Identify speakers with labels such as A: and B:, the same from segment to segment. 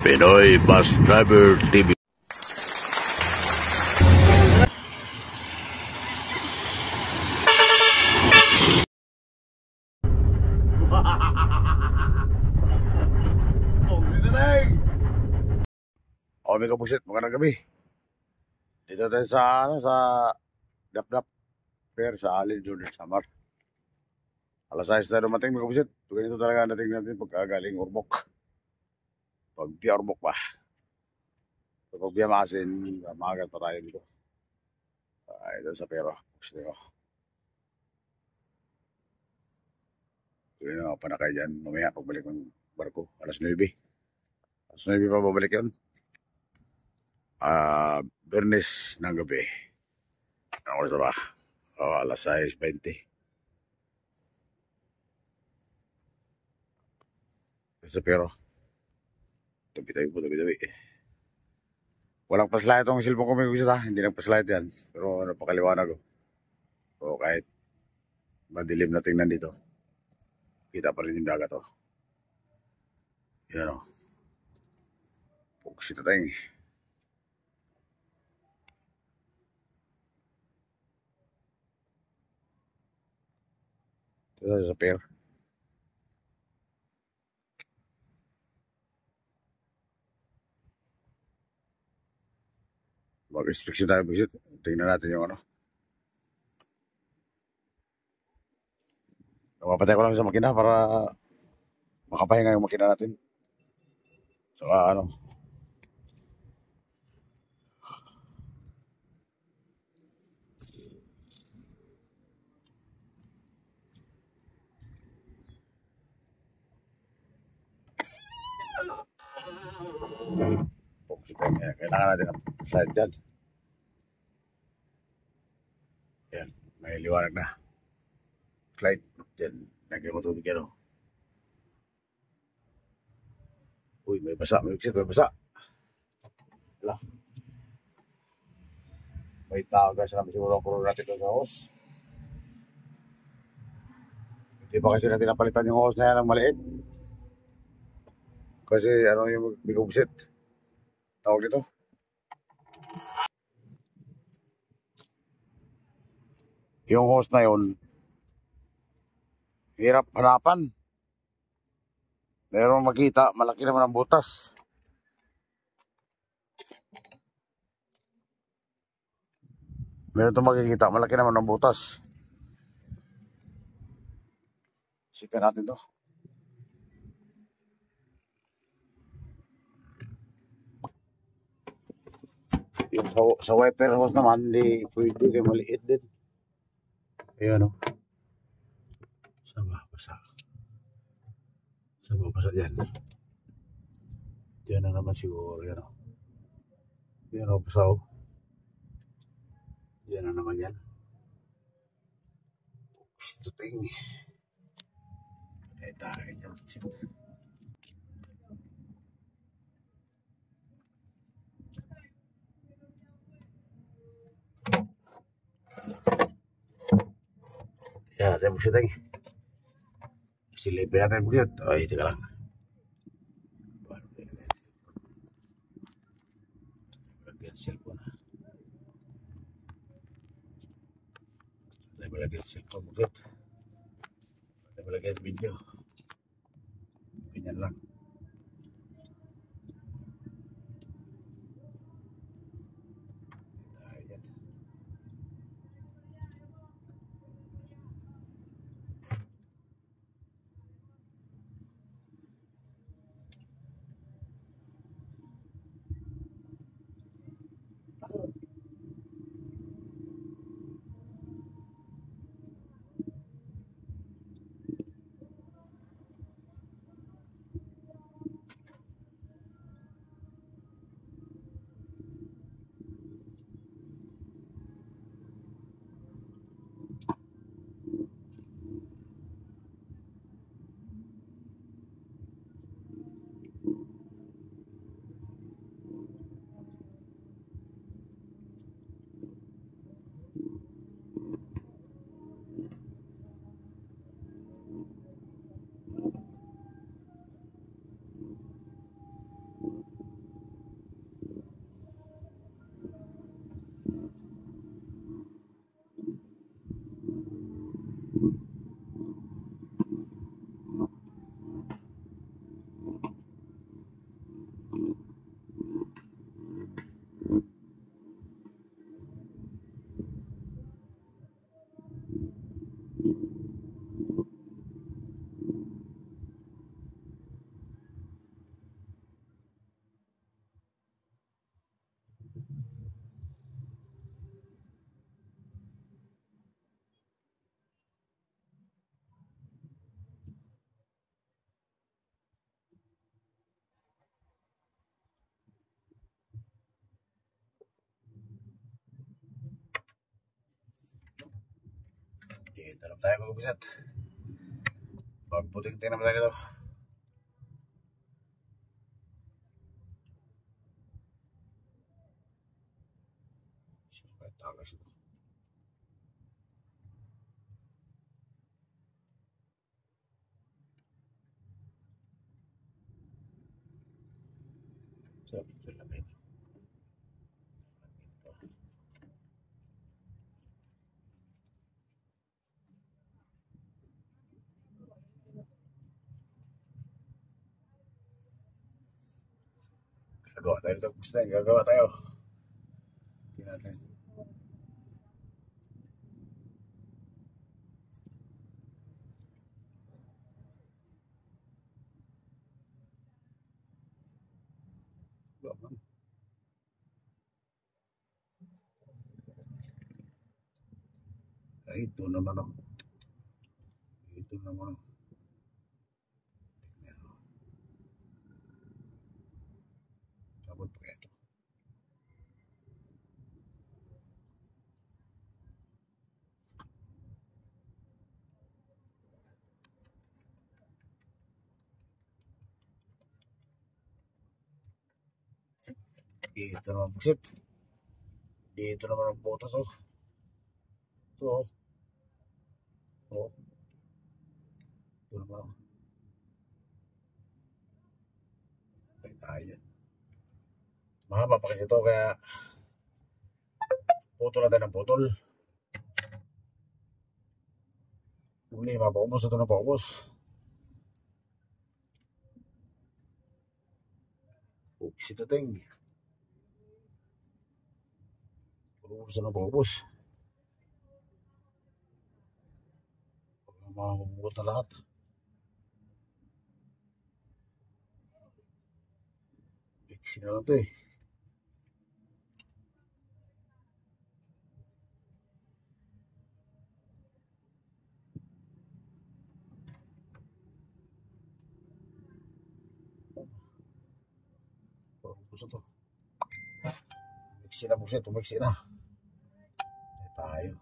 A: Pinoy Bus Driver TV.
B: May kapusit, magandang gabi. Dito tayo sa Dap-Dap Fair sa Alin Jordan Samar. Alas 6 tayo dumating, may kapusit. Ganito talaga natin pagkagaling Ormoc. Pag di Ormoc pa. So, pag biya Masin, maagat pa tayo dito. Ito sa Pero. Yun na, panakay dyan. Mamaya, pagbalik ng barko. Alas 9. Alas 9 pa babalik yun. Bernes ng gabi. Ano oras ba? Alas 6:20. Sa Pero. Tabi-tabi po, tabi-tabi. Walang paslight itong cellphone ko, may gusto hindi lang paslight yan. Pero napakaliwanag. So kahit madilim na tingnan dito, kita pa rin yung dagat. Yan o. Focus ito tayong. Ito sa Pero. Mag-inspection tayo. Tingnan natin yung ano. Napapatay ko lang sa makina para makapahinga yung makina natin. Saka ano. Kailangan natin ang slide dyan. Yan, may liwanag na. Slide dyan, nagyan mo tubig yan o. Uy, may basa, may basa. Wala. May tao guys, namin siguro ang puro natin ito sa hose. Hindi pa kasi natin napalitan yung hose na yan ng maliit. Kasi ano yung bigubsit. Tawag dito. Yung hose na yun, hirap hanapan. Meron makita, malaki naman ang butas. Meron itong makikita, malaki naman ang butas. Sikan natin to. Yung sa wiper hose naman, hindi pwede kayo maliit din. Ayan o. Basa. Basa dyan. Diyan na naman siguro. Yan o. Yan o, basa o. Diyan na naman yan. Ito ting. Tayo dyan. Yan natin mo siya tayo. Silipin natin mo yun. Ay, teka lang. Lagyan cellphone na. Tayo malagyan cellphone mo yun. Tayo malagyan video. Ganyan lang. Dito lang tayo mga kabisit. Pagputing tingnan naman tayo dito. Siyempre, tagas ito. Siyempre, lamay ito. Gagawa tayo dito. Gusto na, gagawa tayo. Tingnan natin. Ay, ito naman oh. Ito naman oh. Tingnan oh. Sabot pa kaya ito. Ito naman buksit. Dito naman ang butas oh. Ito oh. Oh. Ito naman oh. Ay, tayo yan. Mahaba pa kasi ito kaya putol natin ang putol. Uli, mapaubos ito na paubos. Oops, ito ting. Paubos na paubos. Mabubugot na lahat. Fixin na lang ito eh. Paubos na ito. Fixin na buksit, tumixin na. Ay tayo.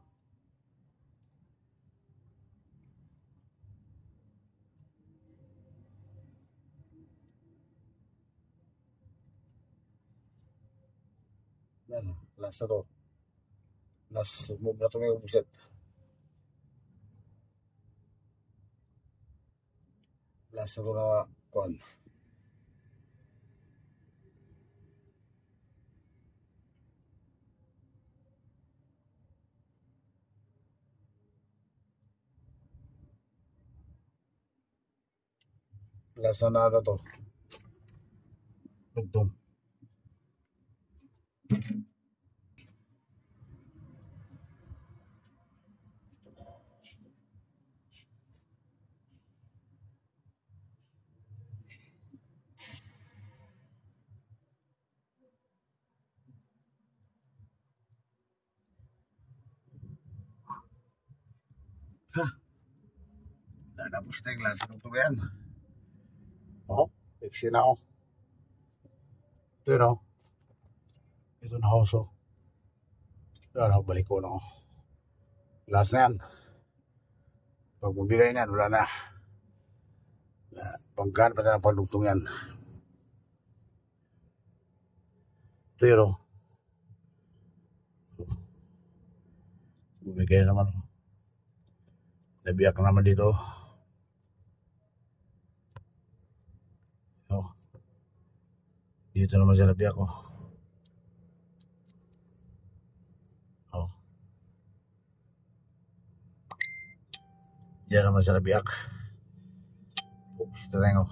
B: Yan, last na to. Last move na ito ngayon buksit. Last na ito na kuhan. Last na na to. Tugtong. Ha? Tapos na yung lasa ng tuba yan. Oh, fixin na ako. Ito yun oh. Ito na house oh. Wala na, balik ko na ako. Last na yan. Pag mabigay na yan, wala na. Panggan pa na ng palugtong yan. Ito yun oh. Bumigay na naman oh. Nabiyak na naman dito. Oh. Dito naman siya nabiyak oh. Oh. Diyan naman siya nabiyak. Oops, ito na yung oh.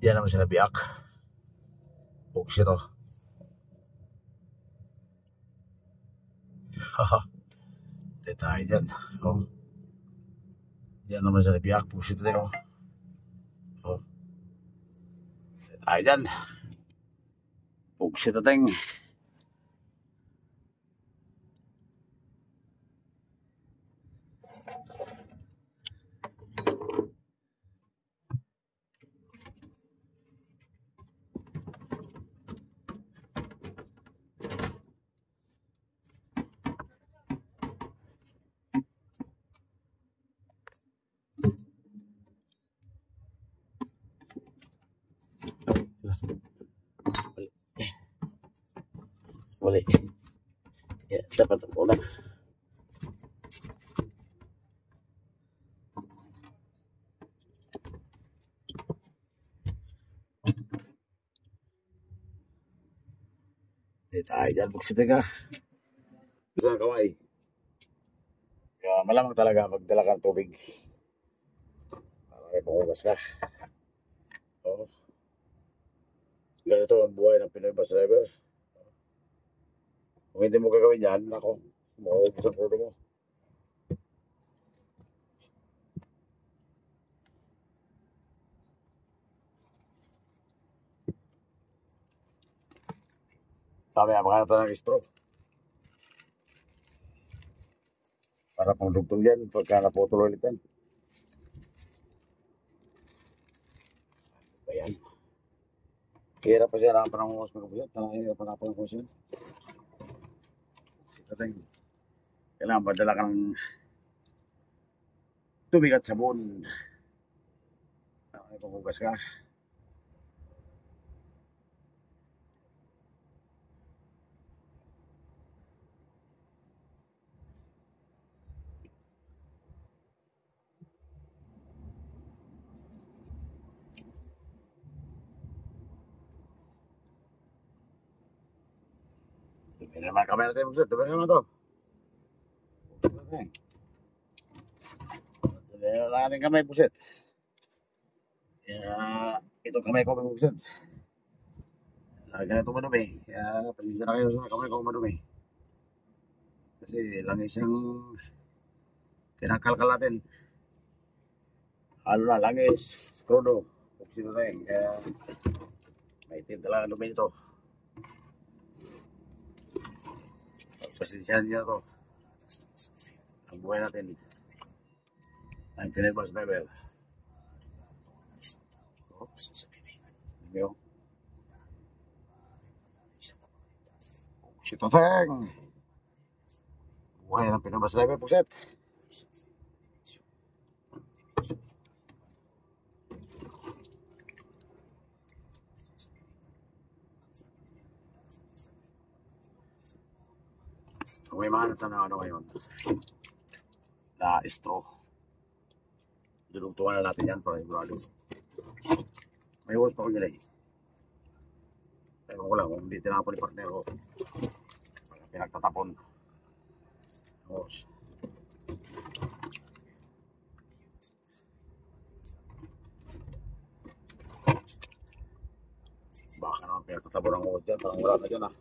B: Diyan naman siya nabiyak. Oops, ito. Haha. Hindi tayo dyan. Oh. Diyan naman siya nabiyak. Oops, ito na yung oh. Hindi tayo dyan. Oops, ito na yung mali. Ya, dapat po na. Hindi tayo dyan, buksite ka. Gusto ng kamay. Kaya malamang talaga magdala kang tubig. Para may pangugas ka. Oo. Ganito ang buhay ng Pinoy bus driver. Kung hindi mo gagawin yan, ako, mauubos ang pulo mo. Mamaya maghanap tayo ng straw. Para pang dugtong yan, pagka naputol ulit yan. Ayan. Hirap pa siya lang pa ng mga kapusit. Hirap pa ng mga kapusit. Kailangan padala ka ng tubig at sabon. Ay, paghugas ka. Dumi naman kamay natin magsit. Dumi naman to. Dumi naman natin kamay pusit. Kaya itong kamay ko magpusit. Ganito madumi. Kaya pasisya na kayo sa kamay ko madumi. Kasi langis yung pinakalkal natin. Ano na, langis, krudo. Puksito tayo. Kaya maitim talaga ang dumi nito. Pasisyahan niya to. Ang buhay natin. Ang Pinoy bus driver. Yo. Si Toteng. Buhay ng Pinoy bus driver, puset. Kung may mahanap na ano ngayon, na straw. Dulugtungan na natin yan para sigurado. May work pa ko nila eh. Pero ko lang, kung hindi tinapon ni partner ko, pinagtatapon. Tapos, baka naman pinagtatapon ang hose dyan, parang wala na dyan ah.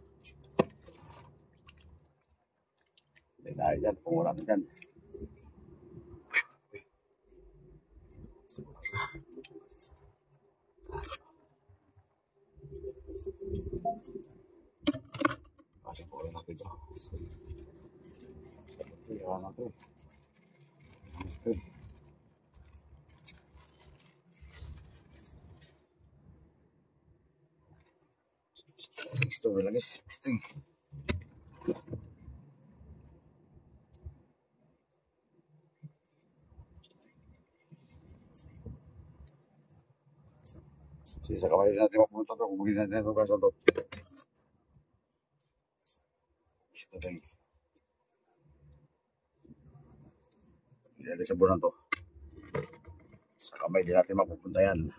B: Hindi tayo dyan, kung wala na dyan. Kasi po rin natin ito. Iyawan natin. Gusto ko lang guys. Sa kamay natin mapunta ito. Kung hindi natin hugasan ito. Ito tayo. Hindi natin sabunan ito. Sa kamay din natin mapupunta yan.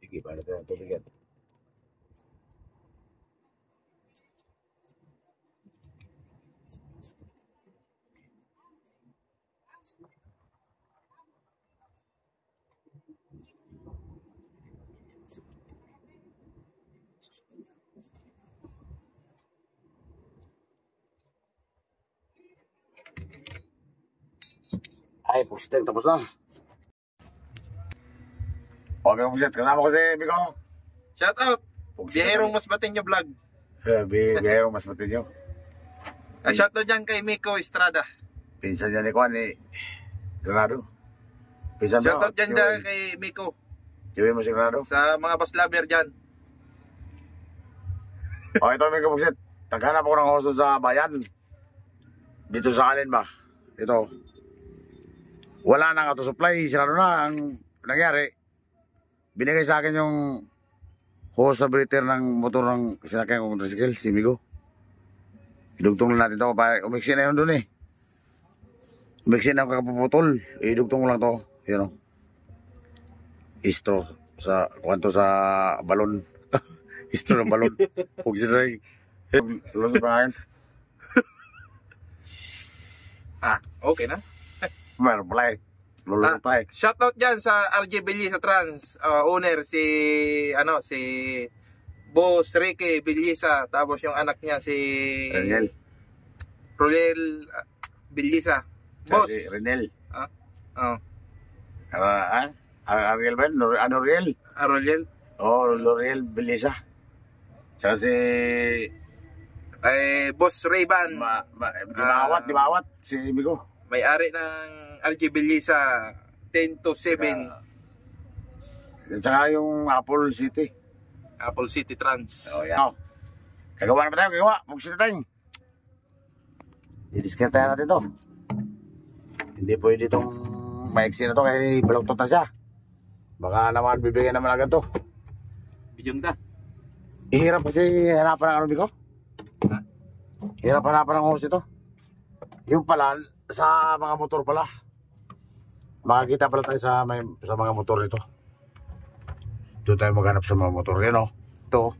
B: Sige, paano ito ang tubigan? Ay, pusiteng tapos na. Okay, Buksit. Kasama ko si Miko.
C: Shout out.
B: Buksit.
C: Biyahirong Masbateño vlog.
B: Biyahero, mas matinyo.
C: Shout out dyan kay Miko Estrada.
B: Pinsan niya ni Juan ni Granado. Pinsan
C: Shout
B: mo.
C: out dyan kay Miko.
B: Siwin mo si Granado.
C: Sa mga bus lover dyan.
B: O, ito Miko Buksit. Taghanap ako ng host sa bayan. Dito sa alin ba? Ito. Wala nang auto supply. Sirado na. Ang nangyari, binigay sa akin yung hose sa breather ng motor ng sinakyan kong tricycle, si Migo. Idugtong lang natin ito. Umiksi na yun dun eh. Umiksi na yung kakapuputol. Idugtong ko lang ito. Yun o. Istro. Sa, kwanto sa balon. Istro ng balon. Huwag siya tayo. Lulo pa ngayon.
C: Okay na.
B: Meron pala eh. Lulo pa eh.
C: Shout out dyan sa RJ Bellisa Trans. Owner si Boss Ricky Bellisa. Tapos yung anak niya si
B: Renel.
C: Rolel Bellisa. Boss.
B: Si Renel.
C: Oh.
B: Ariel ba? Ano Riel?
C: Rolel.
B: Oh, L'Oreal Belisa. Tsaka si...
C: Boss Rayban.
B: Di bawat. Si Migo.
C: May-ari ng RJ Bellisa 10 to 7.
B: Tsaka yung Apple City.
C: Apple City Trans.
B: Oh, yan. Kagawa na ba tayo? Kagawa. Pugsin na tayo. I-discount natin to. Hindi pwede itong maiksi na to kasi baloktot na siya. Baka naman bibigyan naman agad to.
C: Bidyong da.
B: Ihirap kasi hanapan ng ano, Migo? Hirap hanapan ng hose ito. Yung pala, sa mga motor pala. Makakita pala tayo sa mga motor nito. Doon tayo maghanap sa mga motor. Yan o. Ito.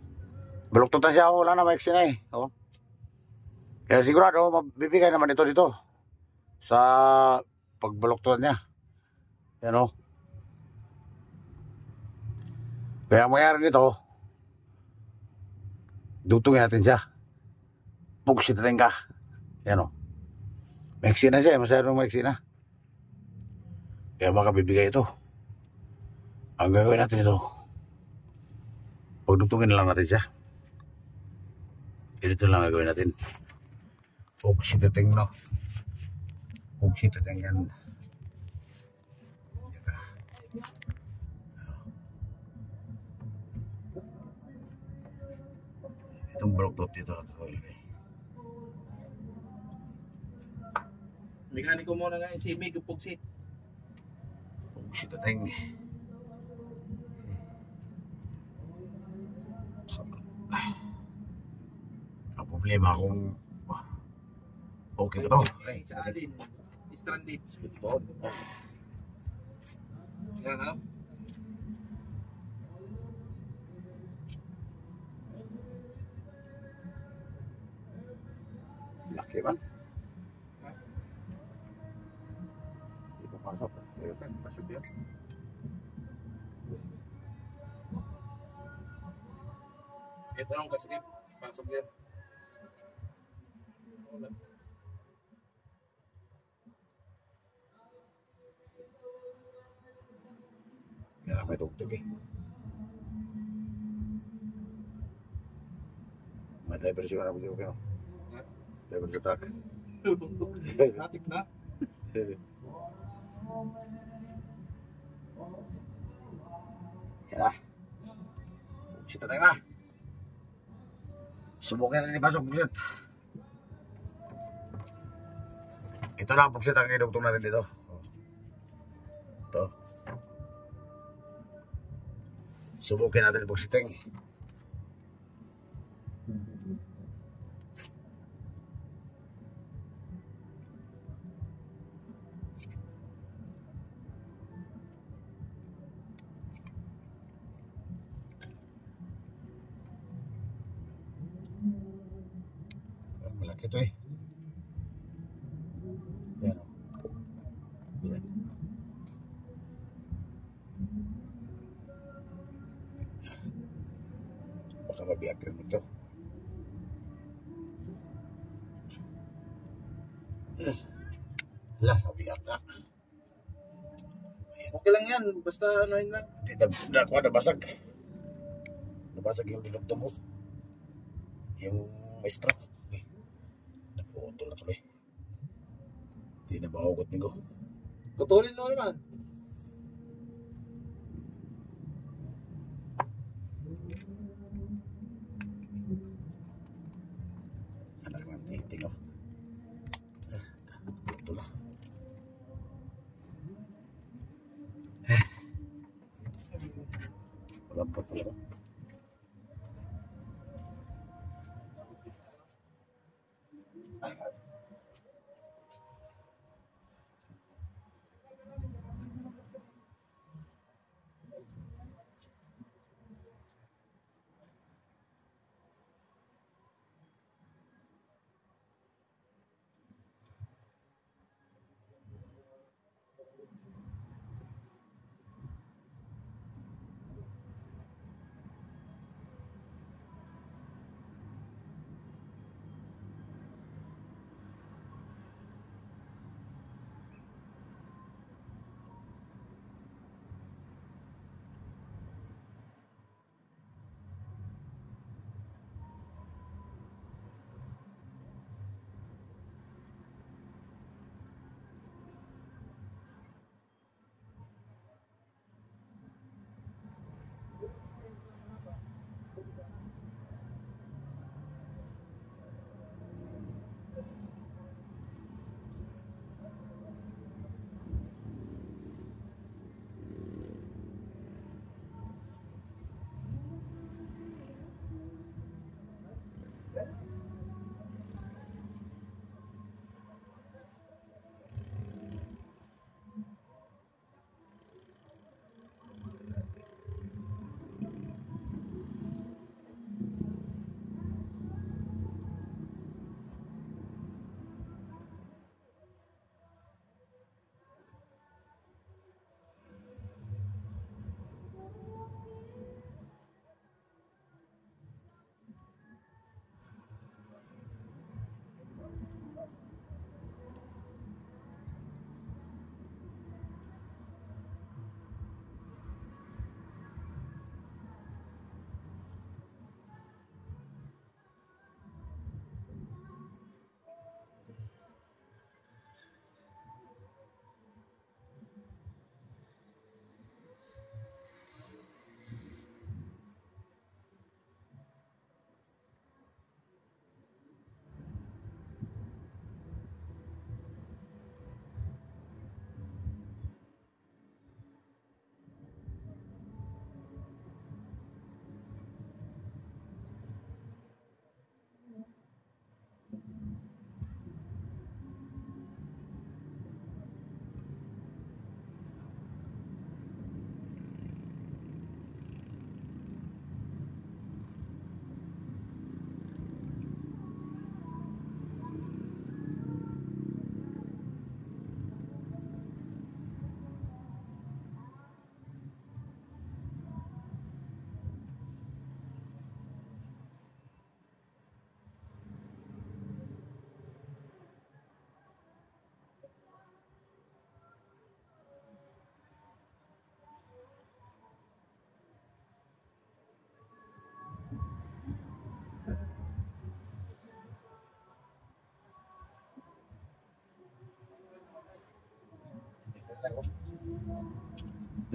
B: Baluktot na siya. Wala na maiksi na eh. O. Kaya sigurado, mabibigay naman ito dito. Sa pagbaluktot niya. Yan o. Kaya mayroon nito, dutungin natin siya. Pugsitin ka. Yan o. Maiksi na siya. Masyadong maiksi na. Kaya baka bibigay ito. Ang gagawin natin ito, pagdugtungin na lang natin siya. Ito lang gagawin natin. Pugsitin no. Pugsitin yan. Itong baloktot dito natin ko ilagay.
C: Mekaniko muna nga si Mig Pugsit.
B: Pugsitin. Ang problema kung okay ito.
C: Sa alin. Stranded. Yan ha.
B: Laki man. Di pa pasok. Pasok yan.
C: Ito lang kasikip. Pasok yan.
B: Kaya may tugtog eh. May driver siya na bugyo. Driver sa truck.
C: Natik na.
B: Yan na. Sita tayo na. Subukin natin ipasok pugsit. Ito na ang pugsit ang idugtong natin dito. Ito. Subukin natin pugsiting. Malaki ito eh. Yan o. Yan. Baka mabiyakin mo ito. Lah, mabiyak na. Ayan.
C: Okay lang yan. Basta ano yun lang.
B: Nabasag. Nabasag yung dinugtong ko. Yung maestro. Naputol na tuloy. Hindi na mahugot ko.
C: Putulin mo naman.
B: Anak naman, titing ko. Putol na. Walampot talaga.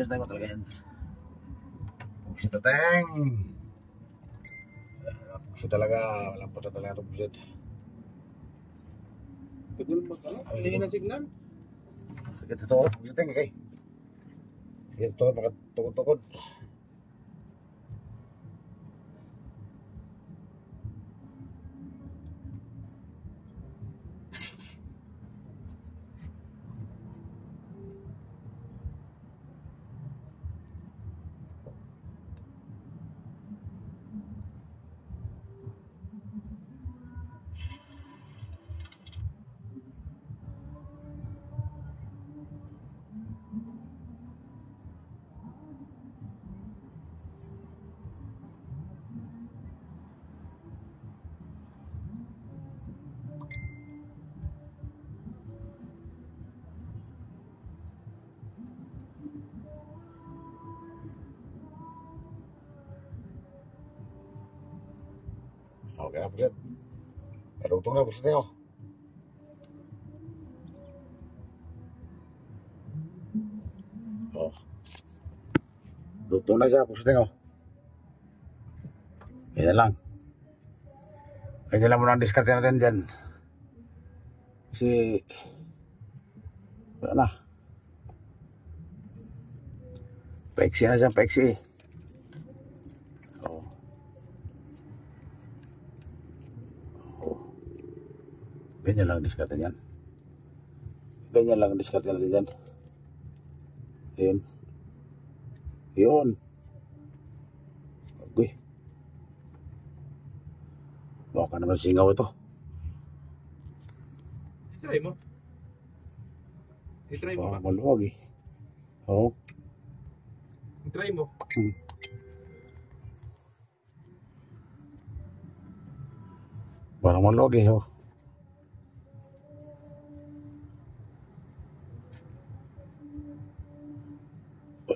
B: Biar tayo talaga yan. Pusit na tayong. Pusit talaga. Walang puta talaga ito pusit.
C: Tagal ba ka? Hindi na signal.
B: Sige ito. Pusit tayong kay. Sige ito. Makatukod-tukod. kaya pusit. Narutong na pusit ako. Oh. Lutong na siya pusit ako. Yan lang. Ganyan lang muna ang diskarte natin dyan. Kasi wala na. Paiksi na siya, paiksi. Oh. Oh. Ganyan lang ang diskarte niyan. Ganyan lang ang diskarte natin dyan. Yun. Yun. Okay. Baka naman singaw ito.
C: Try mo. I-try mo ba?
B: Baka maluwag eh. Oo.
C: I-try mo.
B: Parang maluwag eh. Oh.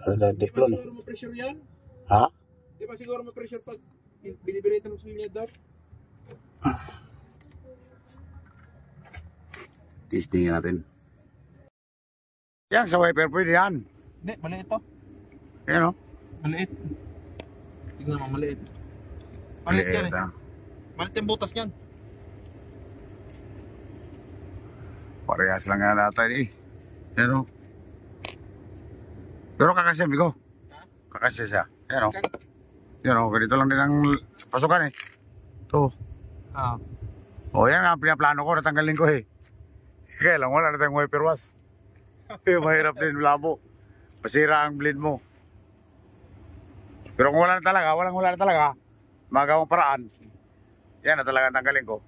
B: Ano tayong
C: Di ba
B: tiplon eh?
C: siguro ma-pressure yan?
B: Ha?
C: Di ba siguro ma-pressure pag binibirita mo sa linyador?
B: Testingin natin. Yan, sa wiper pwede yan.
C: Hindi, maliit to.
B: Yan o.
C: Maliit. Tingnan mo, maliit. Maliit yan eh.
B: ha.
C: Maliit yung butas niyan.
B: Parehas lang nga natin eh. Yan o. Pero kakasya, Migo. Kakasya siya. Yan o. Yan o, ganito lang din ang pasukan eh. Ito.
C: Ah.
B: O yan nga, pinaplano ko, natanggalin ko eh. Kaya lang, wala na tayong wiper wash. Mahirap din, labo. Masira ang blade mo. Pero kung wala na talaga, magawang paraan. Yan na talaga tanggalin ko.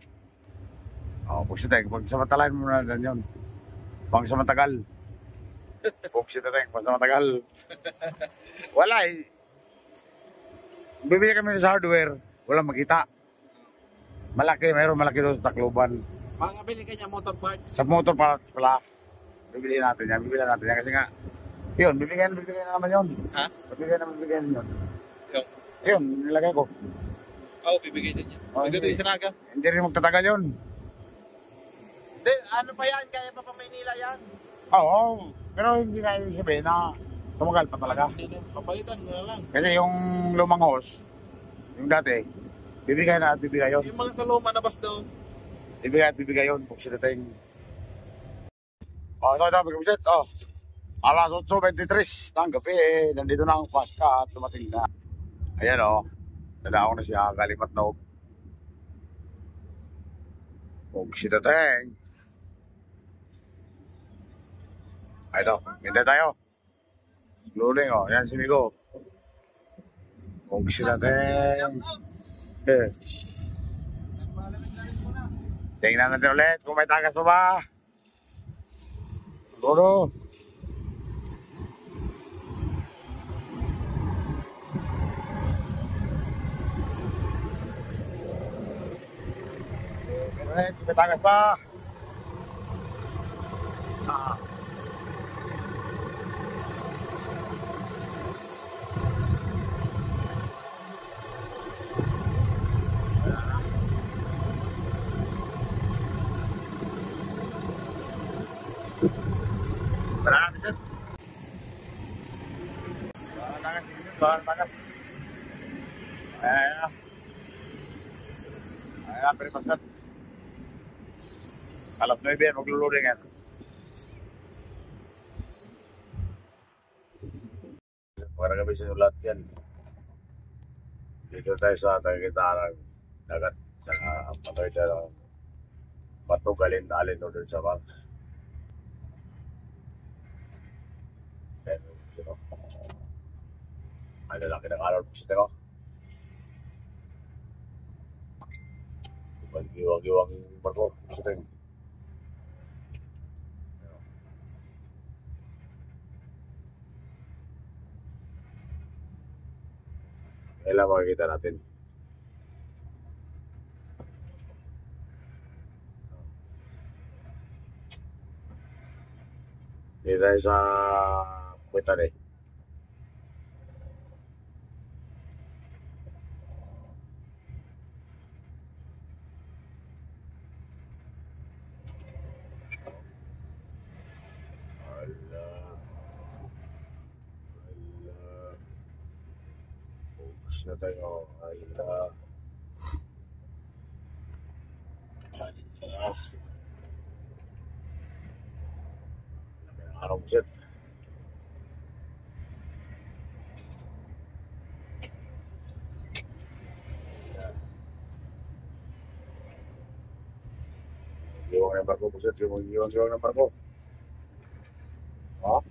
B: O, pugsiteng, pagsamantalain mo na dyan yun. Pangsamatagal. Pugsiteng, pangsamatagal. Wala eh. Bibili kami sa hardware, walang makita. Malaki, mayroon malaki doon sa Tacloban.
C: Makakabili ka niya motor parts.
B: Sa motor parts pala, bibili natin yan kasi nga, yun, bibigyan na naman yun.
C: Ha?
B: Bibigyan yun.
C: Yung?
B: Yun, nilagay ko.
C: Oo, bibigay din niya.
B: Oh,
C: Ito din sinaga.
B: Hindi rin magtatagal yun.
C: Hindi, ano pa yan? Kaya pa Maynila yan?
B: Oo, pero hindi na yung sabihin na tumagal pa talaga.
C: Hindi na, papalitan mo na lang.
B: Kasi yung lumang hose, yung dati, bibigay yun.
C: Yung mga sa luma na basta.
B: Bibigay yun, pugsiteng. Ito, bigay oh. Alas 8:23 ng gabi, nandito na ang Paska at dumating na. Ayan o, nadaong na siya, Kalimat Noob. Pugsiteng. Ito, hindi tayo. Luling o, yan si Migo. Pugsiteng. Tingnan natin ulit kung may tagas pa ba. Siguro. Ulit, may tagas pa. Tara, Vincent. Tagas. Ayan. Ayan, peripasan. Alas 9 yan, magluluding yan. Para kami sinulat yan. Dito tayo sa Tagakitarang dagat. Saka patuloy tayo patugalin alin doon sa bang. Ay, lalaki ng araw po siya ko. Giwang-giwang barko po siya tayo. Kailan makikita natin. Dito tayo sa Puetan eh. na tayo. Ay, araw po set. Iwan ng barko po set. Iwan ng barko. Ha?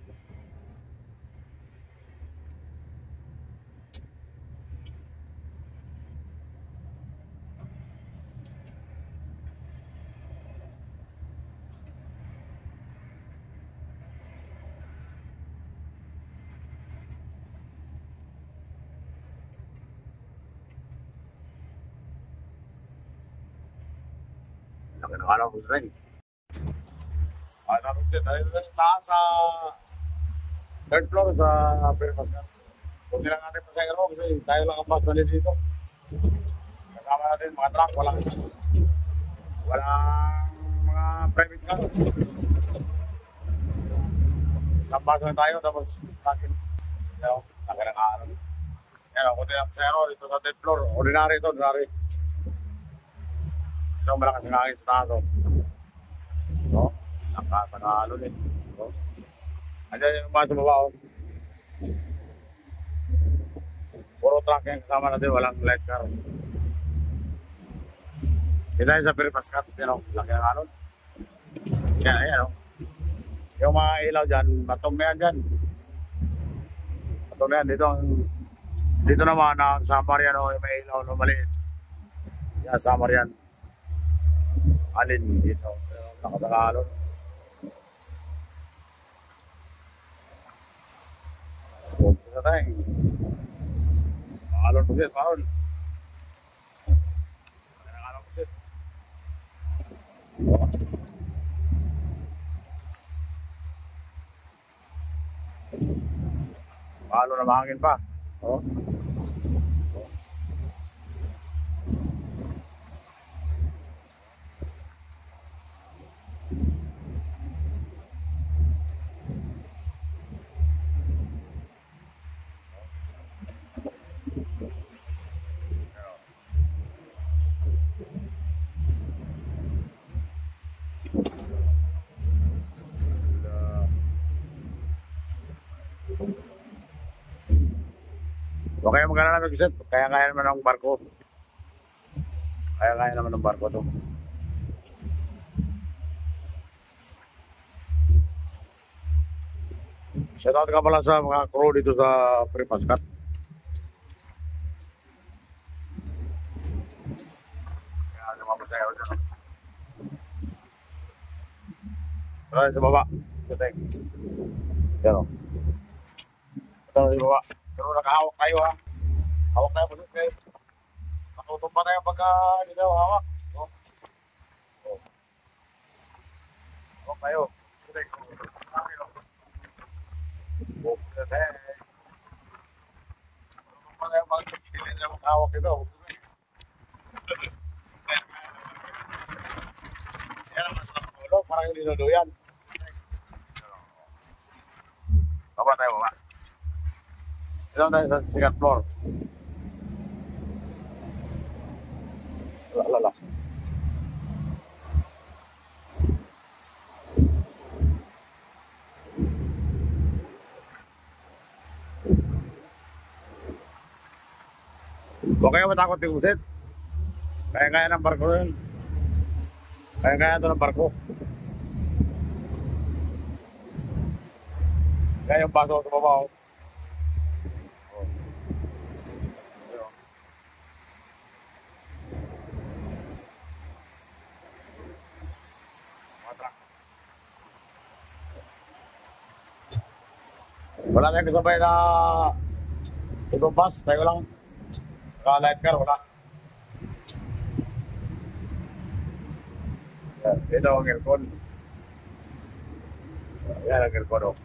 B: Laki ng araw po set. Araw po set. Tayo na taas sa third floor sa Perpas ka. Kunti lang natin pasayang mo kasi tayo lang ang bus na dito. Kasama natin mga truck, walang mga private car. Nabasa na tayo tapos akin. Pero, laki ng araw. Yan, kunti lang pasayang dito sa third floor. Ordinary ito, ordinary. Ito ang malakas ng hangin sa taas. No? Nakakalo din. No? Andiyan yung bus sa baba. Puro truck yung kasama natin, walang light car. Dito tayo sa Peripaskat, laki ng alon. Yan, ayan, yung mga ilaw dyan, matong na yan dyan. Matong na yan, dito naman, ang samar yan, yung may ilaw na maliit. Yan, samar yan. Alin, dito, lakas ng alon. Buksan na tayo. Alon po siya, alon. Alon po siya. Alon na mahangin pa. Oh. Huwag kayong mag-alala mag-isip. Kaya naman ng barko. Kaya naman ng barko to. Shoutout ka pala sa mga crew dito sa Peripaskat. Kaya lumapasayaw dyan. Pero sa baba. Sa tek. Yan o. Ito sa baba. Pero nakahawak tayo ha. Hawak tayo po kayo. Natutumpa tayo pagka hindi tayo hawak. Oh. Oh. Hawak tayo. Sutek. Natutumpa tayo pagka hindi tayo makahawak ito. Yan ang masarap ng ulo. Parang hindi naduyan. Baba tayo baba. Ito tayo sa second floor. Lala. Huwag kayo matakot yung usit. Kaya ng barko yun. Kaya ito ng barko. Kaya yung baso sa baba. Wala tayong kasabay na ibang bus, tayo lang. Saka light car, wala. Ito ang aircon. Yan ang aircon, oh.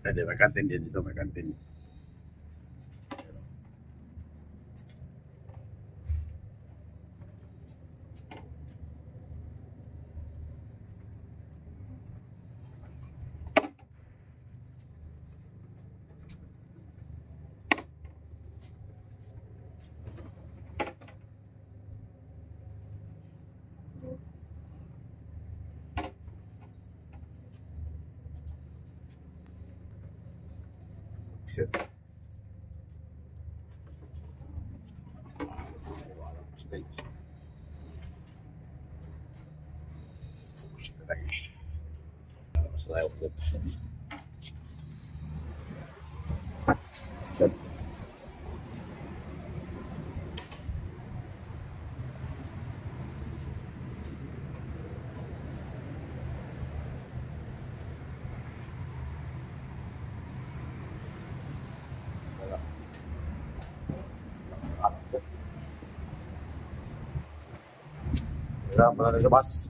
B: Hindi, may kantin din dito, may kantin. Shit. Masalah outlet. Step. Ya, pernah lepas.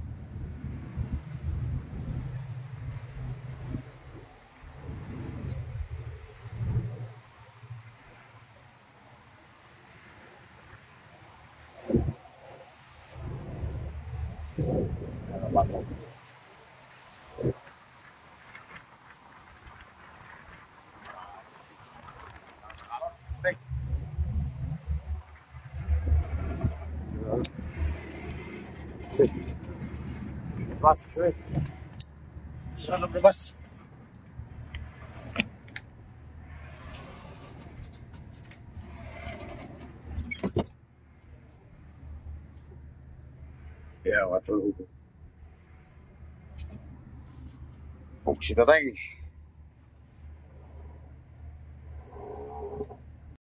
B: Steak. Lepas, cuy. Sudah bebas. Ya, waktu. Kita tanya.